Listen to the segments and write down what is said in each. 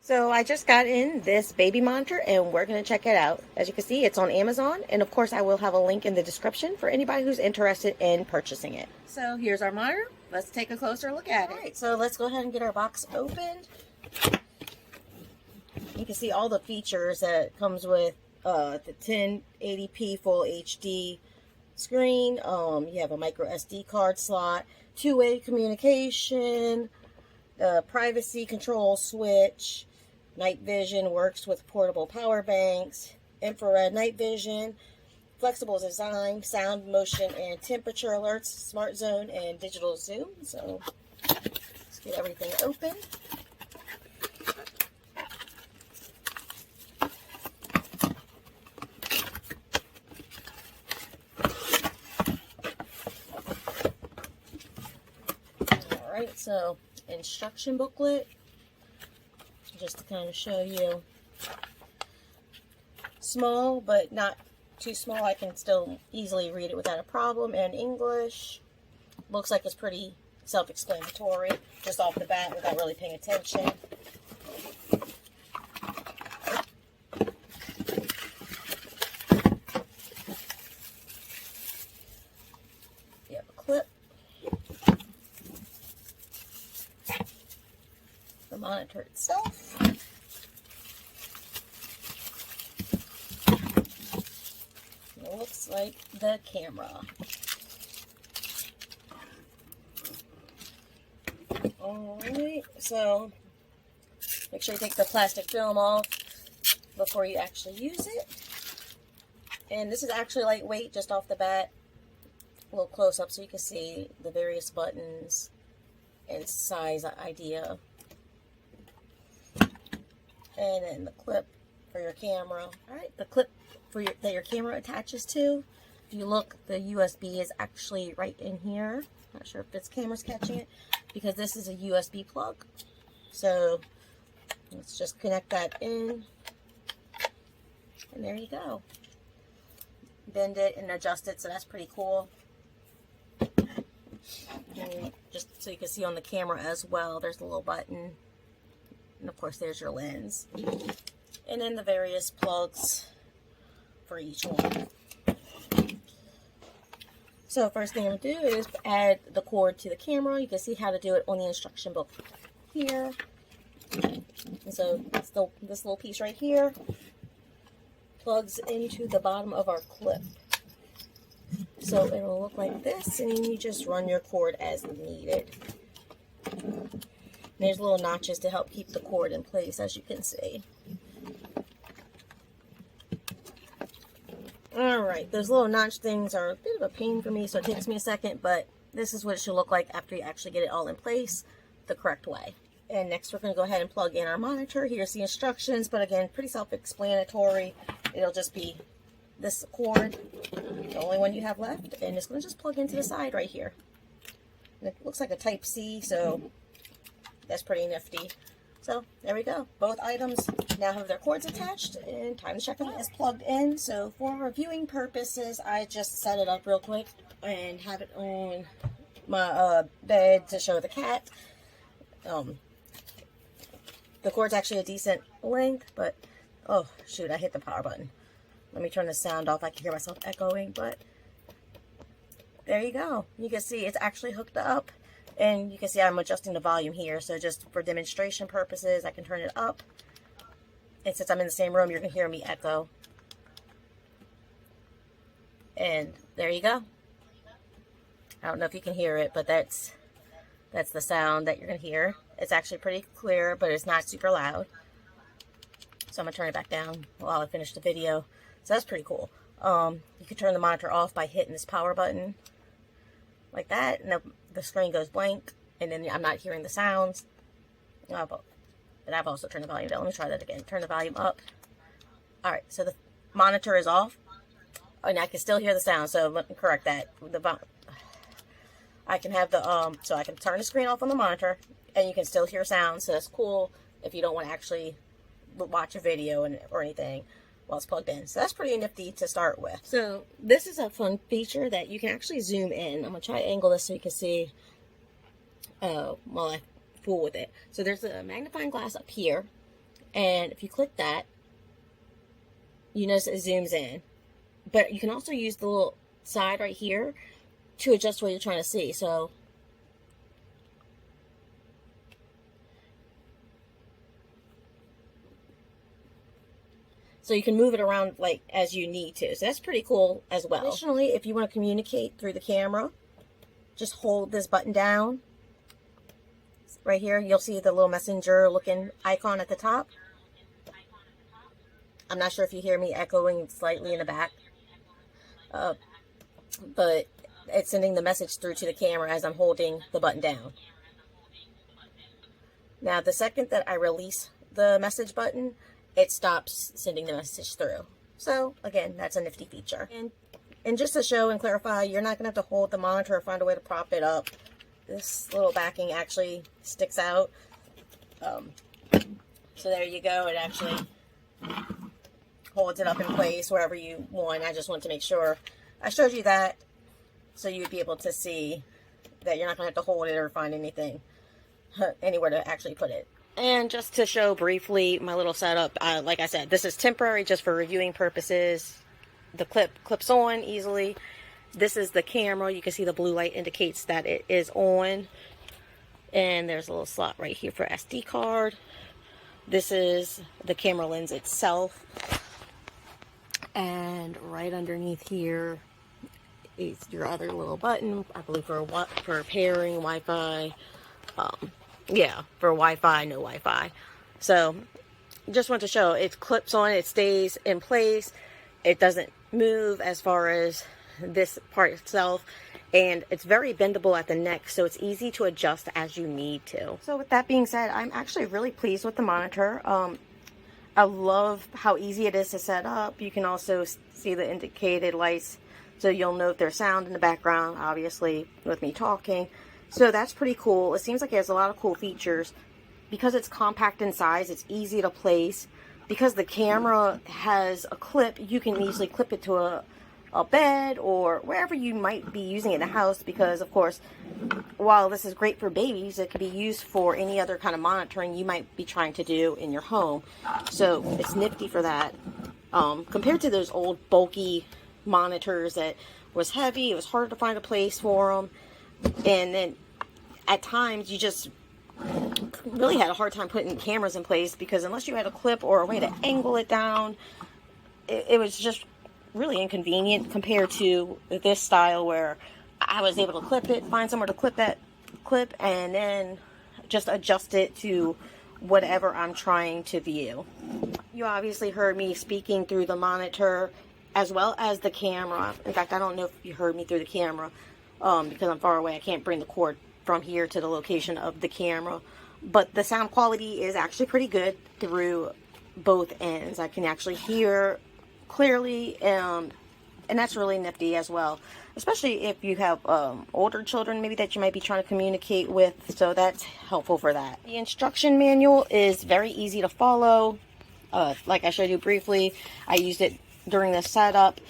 So I just got in this baby monitor and we're going to check it out. As you can see, it's on Amazon, and of course I will have a link in the description for anybody who's interested in purchasing it. So here's our monitor. Let's take a closer look at it. All right, so let's go ahead and get our box opened. You can see all the features that it comes with the 1080p full HD screen. You have a micro SD card slot, two-way communication, privacy control switch, night vision, works with portable power banks, infrared night vision, flexible design, sound, motion, and temperature alerts, smart zone, and digital zoom. So let's get everything open. All right, so instruction booklet, just to kind of show you. Small, but not too small. I can still easily read it without a problem. And English. Looks like it's pretty self-explanatory just off the bat without really paying attention. You have a clip. The monitor itself. It looks like the camera. Alright, so make sure you take the plastic film off before you actually use it. And this is actually lightweight just off the bat. A little close up so you can see the various buttons and size idea. And then the clip for your camera. Alright, the clip for that your camera attaches to. If you look, the USB is actually right in here. Not sure if this camera's catching it, because this is a USB plug. So let's just connect that in. And there you go. Bend it and adjust it, so that's pretty cool. And just so you can see on the camera as well, there's a little button. And of course there's your lens. And then the various plugs for each one. So first thing I'm going to do is add the cord to the camera. You can see how to do it on the instruction book here. And so this little piece right here plugs into the bottom of our clip. So it'll look like this, and then you just run your cord as needed. And there's little notches to help keep the cord in place, as you can see. Alright, those little notch things are a bit of a pain for me, so it takes me a second, but this is what it should look like after you actually get it all in place the correct way. And next we're going to go ahead and plug in our monitor. Here's the instructions, but again, pretty self-explanatory. It'll just be this cord, the only one you have left, and it's going to just plug into the side right here. And it looks like a Type-C, so that's pretty nifty. So there we go. Both items now have their cords attached, and time to check them out. It's plugged in. So for reviewing purposes, I just set it up real quick and have it on my bed to show the cat. The cord's actually a decent length, but oh shoot, I hit the power button. Let me turn the sound off. I can hear myself echoing, but there you go. You can see it's actually hooked up. And you can see I'm adjusting the volume here, so just for demonstration purposes, I can turn it up. And since I'm in the same room, you're going to hear me echo. And there you go. I don't know if you can hear it, but that's the sound that you're going to hear. It's actually pretty clear, but it's not super loud. So I'm going to turn it back down while I finish the video. So that's pretty cool. You can turn the monitor off by hitting this power button like that, and the screen goes blank, and then I'm not hearing the sounds. But I've also turned the volume down. Let me try that again. Turn the volume up. Alright, so the monitor is off, and I can still hear the sound, so let me correct that. I can have so I can turn the screen off on the monitor, and you can still hear sound, so that's cool if you don't want to actually watch a video or anything while it's plugged in. So that's pretty nifty to start with. So this is a fun feature that you can actually zoom in. I'm going to try to angle this so you can see while I fool with it. So there's a magnifying glass up here, And if you click that, you notice it zooms in. But you can also use the little side right here to adjust what you're trying to see. So you can move it around like as you need to. So that's pretty cool as well. Additionally, if you want to communicate through the camera, just hold this button down. Right here, you'll see the little messenger looking icon at the top. I'm not sure if you hear me echoing slightly in the back. But it's sending the message through to the camera as I'm holding the button down. Now, the second that I release the message button, it stops sending the message through. So, again, that's a nifty feature. And just to show and clarify, you're not going to have to hold the monitor or find a way to prop it up. This little backing actually sticks out. So there you go. It actually holds it up in place wherever you want. I just wanted to make sure I showed you that so you would be able to see that you're not going to have to hold it or find anything, anywhere to actually put it. And just to show briefly my little setup, like I said, this is temporary just for reviewing purposes. The clips on easily. This is the camera. You can see the blue light indicates that it is on. And there's a little slot right here for SD card. This is the camera lens itself. And right underneath here is your other little button, I believe for pairing Wi-Fi. Yeah, for Wi-Fi, no Wi-Fi. So just want to show it clips on, it stays in place. It doesn't move as far as this part itself, and it's very bendable at the neck, so it's easy to adjust as you need to. So with that being said, I'm actually really pleased with the monitor. I love how easy it is to set up. You can also see the indicated lights, so you'll know if there's sound in the background, obviously, with me talking. So that's pretty cool. It seems like it has a lot of cool features. Because it's compact in size, it's easy to place. Because the camera has a clip, you can easily clip it to a bed or wherever you might be using it in the house, because of course, while this is great for babies, it could be used for any other kind of monitoring you might be trying to do in your home. So it's nifty for that. Compared to those old bulky monitors that was heavy, it was hard to find a place for them, and then at times you just really had a hard time putting cameras in place, because unless you had a clip or a way to angle it down, it was just really inconvenient compared to this style where I was able to clip it, find somewhere to clip that clip, and then just adjust it to whatever I'm trying to view. You obviously heard me speaking through the monitor as well as the camera. In fact, I don't know if you heard me through the camera because I'm far away. I can't bring the cord from here to the location of the camera. But the sound quality is actually pretty good through both ends. I can actually hear clearly, and that's really nifty as well, especially if you have older children maybe that you might be trying to communicate with, so that's helpful for that. The instruction manual is very easy to follow. Like I showed you briefly, I used it during the setup,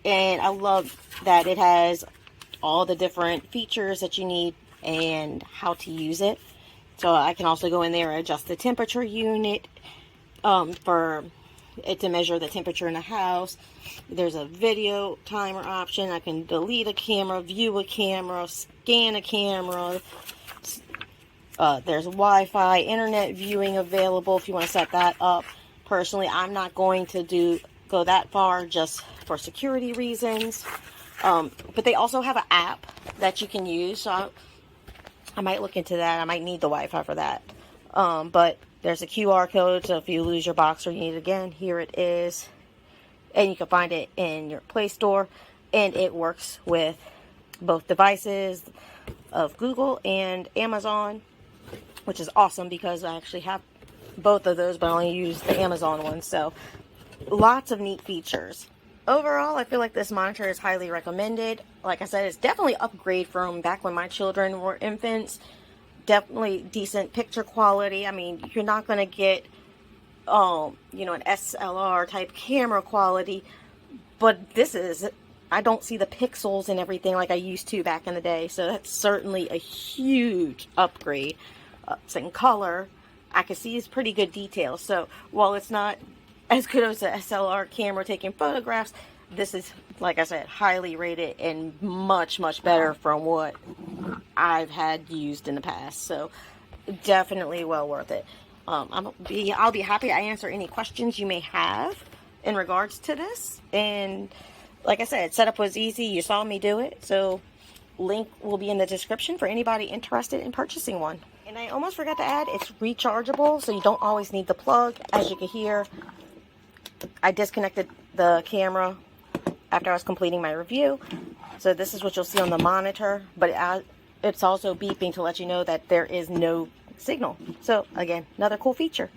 and I love that it has all the different features that you need and how to use it. So I can also go in there and adjust the temperature unit for it to measure the temperature in the house. There's a video timer option. I can delete a camera, view a camera, scan a camera. There's Wi-Fi, internet viewing available if you want to set that up. Personally, I'm not going to go that far just for security reasons. But they also have an app that you can use, so I might look into that. I might need the Wi-Fi for that. But there's a QR code, so if you lose your box or you need it again, here it is. And you can find it in your Play Store. And it works with both devices of Google and Amazon, which is awesome because I actually have both of those, but I only use the Amazon one. So lots of neat features. Overall, I feel like this monitor is highly recommended. Like I said, it's definitely an upgrade from back when my children were infants. Definitely decent picture quality. I mean, you're not going to get, an SLR type camera quality, but this is, I don't see the pixels and everything like I used to back in the day. So that's certainly a huge upgrade. It's in color. I can see it's pretty good detail. So while it's not as good as an SLR camera taking photographs, this is, like I said, highly rated and much, much better from what I've had used in the past. So definitely well worth it. I'll be happy to answer any questions you may have in regards to this. And like I said, setup was easy. You saw me do it. So link will be in the description for anybody interested in purchasing one. And I almost forgot to add, it's rechargeable, so you don't always need the plug. As you can hear, I disconnected the camera after I was completing my review. So this is what you'll see on the monitor, but it's also beeping to let you know that there is no signal. So again, another cool feature.